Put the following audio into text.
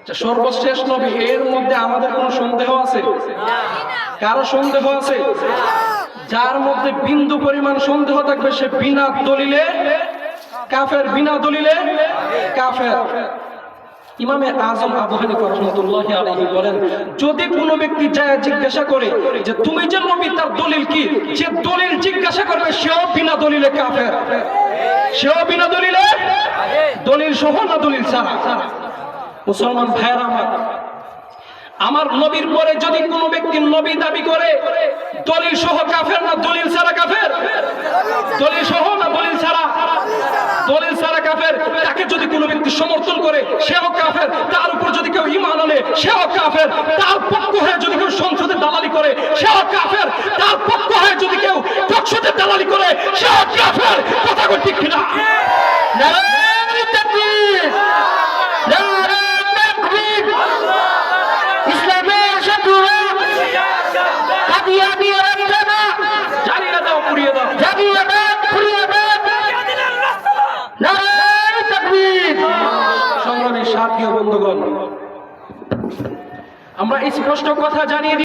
সর্বশেষ নবী, এর মধ্যে আমাদের কোনো সন্দেহ আছে? কারো সন্দেহ আছে? যার মধ্যে বিন্দু পরিমাণ সন্দেহ থাকবে সে বিনা দলিলে কাফের, বিনা দলিলে কাফের। ইমামে আজম আবু হানিফা রাহমাতুল্লাহি আলাইহি বলেন, যদি কোনো ব্যক্তি যায় জিজ্ঞাসা করে যে তুমি যে নবী, তার দলিল কি, যে দলিল জিজ্ঞাসা করবে সেও বিনা দলিলে কাফের, সেও বিনা দলিলে, দলিল সহ না দলিল ছাড়া। মুসলমান ভাইরা আমার নবীর পরে যদি কোনো ব্যক্তি নবী দাবি করে, দলিল সহ কাফের না দলিল ছাড়া কাফের? দলিল সহ না দলিল ছাড়া? দলিল ছাড়া কাফের। তাকে যদি কোনো ব্যক্তি সমর্থন করে সেও কাফের, তার উপর যদি কেউ ঈমান আনে সেও কাফের, তার পক্ষ হয়ে যদি কেউ সংসদে দালালি করে সেও কাফের, তার পক্ষ হয়ে যদি কেউ সংসদে দালালি করে সেও কাফের। কথা বল ঠিক কিনা? নারে তাকবীর, নারে তাকবীর। ইসলামের শত্রুরা কাদিয়ানি রাখবে, জ্বালিয়ে দাও, পুড়িয়ে দাও, জ্বালিয়ে দাও, পুড়িয়ে দাও। নারে তাকবীর। সংগ্রামী সাথী ও বন্ধুগণ, আমরা স্পষ্ট কথা জানিয়ে